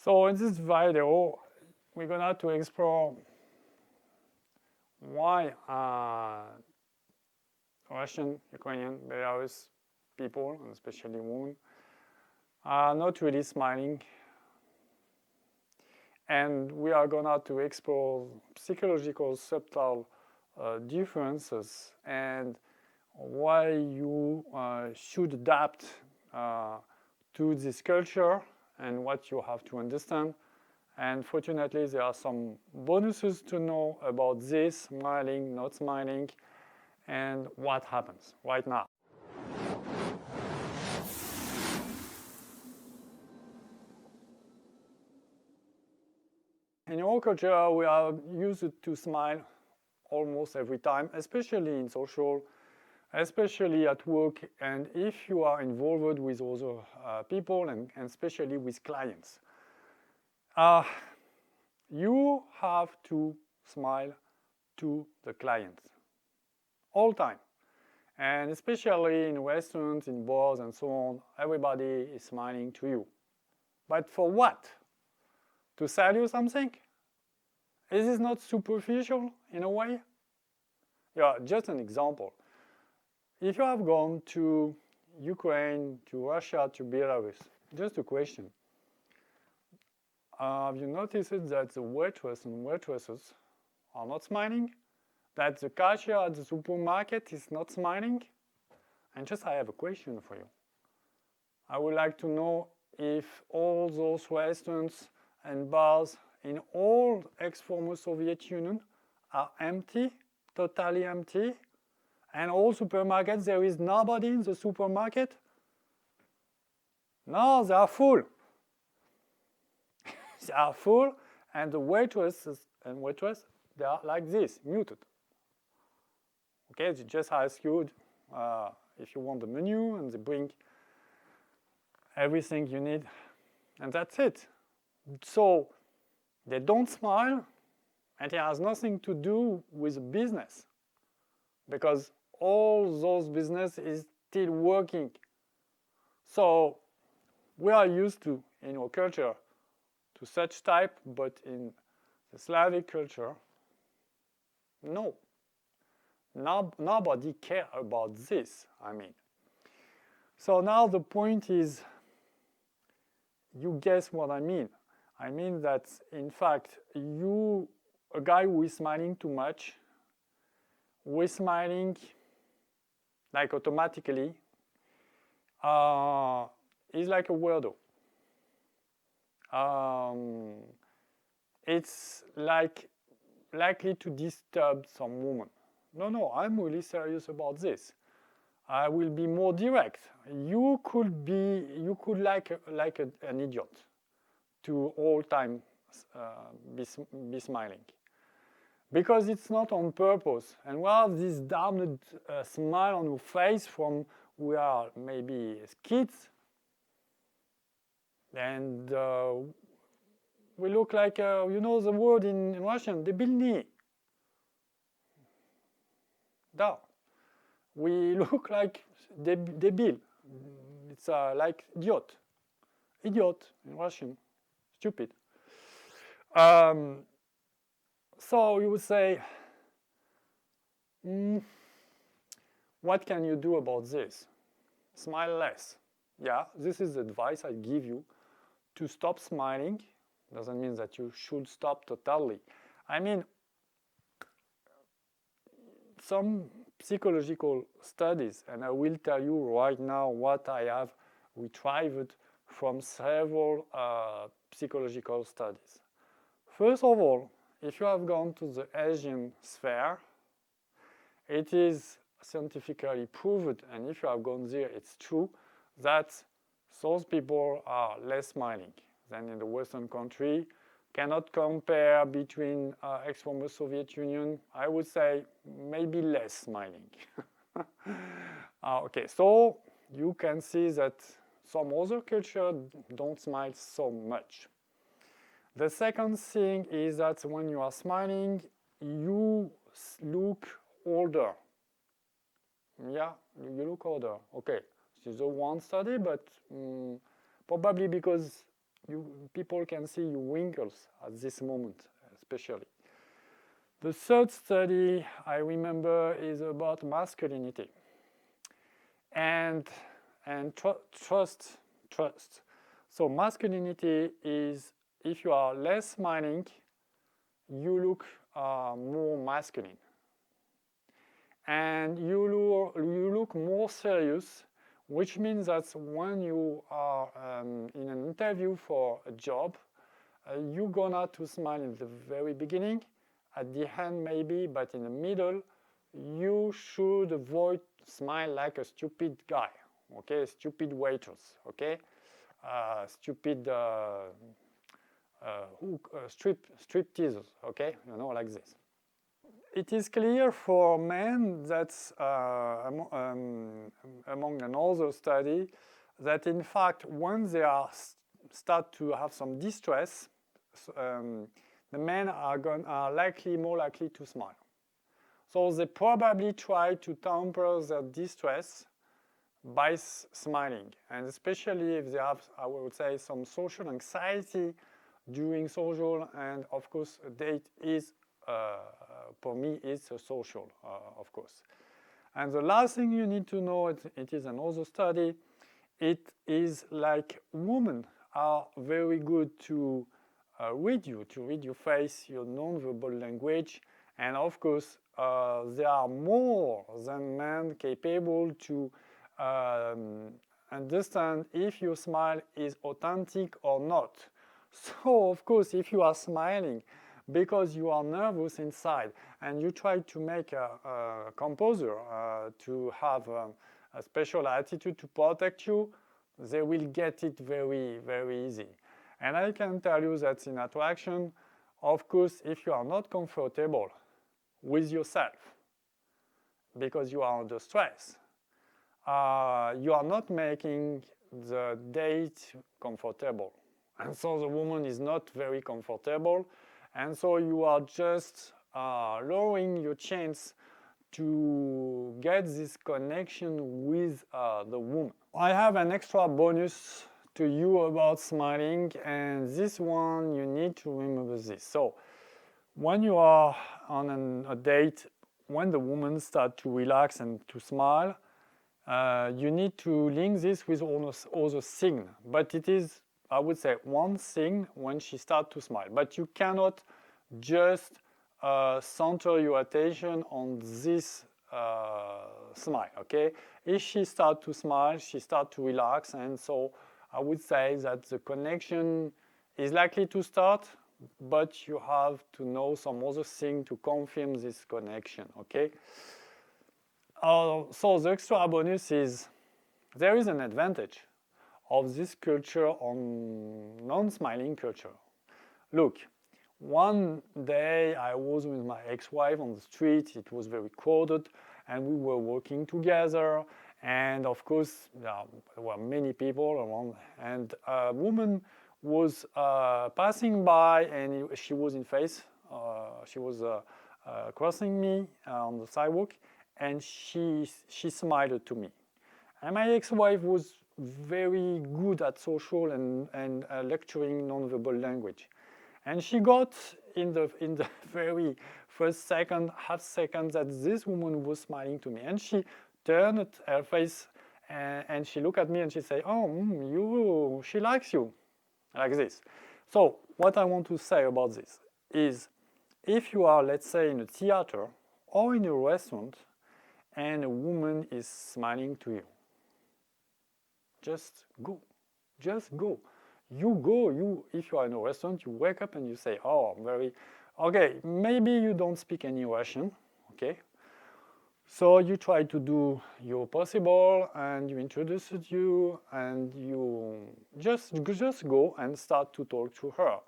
So in this video, we're gonna to explore why Russian, Ukrainian, Belarus people, and especially women, are not really smiling. And we are gonna to explore psychological subtle differences and why you should adapt to this culture and what you have to understand. And fortunately, there are some bonuses to know about this, smiling, not smiling, and what happens right now. In our culture, we are used to smile almost every time, especially in social, especially at work, and if you are involved with other people and especially with clients. You have to smile to the client all time. And especially in restaurants, in bars and so on, everybody is smiling to you. But for what? To sell you something? Is this not superficial in a way? Yeah, just an example. If you have gone to Ukraine, to Russia, to Belarus, just a question. Have you noticed that the waitress and waitresses are not smiling? That the cashier at the supermarket is not smiling? And just I have a question for you. I would like to know if all those restaurants and bars in all ex-former Soviet Union are empty, totally empty, and all supermarkets, there is nobody in the supermarket? No, they are full. They are full, and the waitresses and waitress, they are like this, muted. Okay, they just ask you if you want the menu, and they bring everything you need, and that's it. So they don't smile, and it has nothing to do with business, because all those business is still working. So we are used to, in our culture, to such type, but in the Slavic culture, no. Nobody care about this, I mean. So now the point is, you guess what I mean. I mean that, in fact, a guy who is smiling too much, who is smiling like automatically, is like a weirdo. It's likely to disturb some woman. No, I'm really serious about this. I will be more direct. You could like an idiot to all time be smiling, because it's not on purpose. And we have this damned smile on our face from we are maybe kids, and we look like you know the word in Russian, debilny. Da. We look like debil. It's like idiot. Idiot in Russian. Stupid. So you would say, what can you do about this? Smile less. Yeah, this is the advice I give you to stop smiling. Doesn't mean that you should stop totally. I mean, some psychological studies, and I will tell you right now what I have retrieved from several psychological studies. First of all, if you have gone to the Asian sphere, it is scientifically proved, and if you have gone there, it's true, that those people are less smiling than in the Western country. Cannot compare between ex-former Soviet Union. I would say maybe less smiling. Okay, so you can see that some other cultures don't smile so much. The second thing is that when you are smiling, you look older. Yeah, you look older. Okay, this is a one study, but probably because people can see you Winkles at this moment, especially. The third study I remember is about masculinity and trust. So masculinity is, if you are less smiling, you look more masculine, and you look more serious, which means that when you are in an interview for a job, you're gonna to smile in the very beginning, at the end maybe, but in the middle, you should avoid smile like a stupid guy, okay, stupid waitress, okay, stupid strip teasers, okay, you know, like this. It is clear for men that among another study that in fact when they start to have some distress, the men are more likely to smile. So they probably try to temper their distress by smiling, and especially if they have, I would say, some social anxiety during social, and of course a date is, for me, it's a social, of course. And the last thing you need to know, it is another study, it is like women are very good to read your face, your non-verbal language, and of course they are more than men capable to understand if your smile is authentic or not. So of course if you are smiling because you are nervous inside and you try to make a composer to have a special attitude to protect you, they will get it very, very easy. And I can tell you that in attraction, of course, if you are not comfortable with yourself because you are under stress, you are not making the date comfortable. And so the woman is not very comfortable. And so you are just lowering your chance to get this connection with the woman. I have an extra bonus to you about smiling, and this one you need to remember this. So when you are on a date, when the woman starts to relax and to smile, you need to link this with other sign. But it is, I would say, one thing when she starts to smile. But you cannot just center your attention on this smile, okay? If she starts to smile, she starts to relax, and so I would say that the connection is likely to start, but you have to know some other thing to confirm this connection, okay? So the extra bonus is there is an advantage of this culture on non-smiling culture. Look, one day I was with my ex-wife on the street, it was very crowded, and we were working together, and of course there were many people around, and a woman was passing by, and she was in face, she was crossing me on the sidewalk, and she smiled to me. And my ex-wife was very good at social and lecturing non-verbal language. And she got in the very first second, half second, that this woman was smiling to me. And she turned her face and she looked at me and she said, "Oh, she likes you," like this. So what I want to say about this is, if you are, let's say, in a theater or in a restaurant and a woman is smiling to you, just go. Just go. You go, if you are in a restaurant, you wake up and you say, "Oh, okay, maybe you don't speak any Russian, okay? So you try to do your possible and you introduce you and you just go and start to talk to her.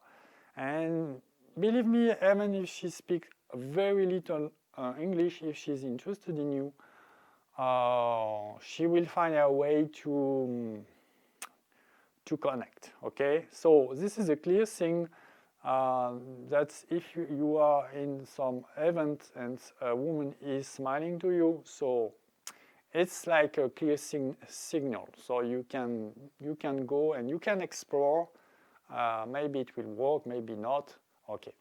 And believe me, even if she speaks very little English, if she's interested in you, she will find her way to connect, okay? So this is a clear thing that if you are in some event and a woman is smiling to you, so it's like a clear signal. So you can go and you can explore maybe it will work, maybe not. Okay.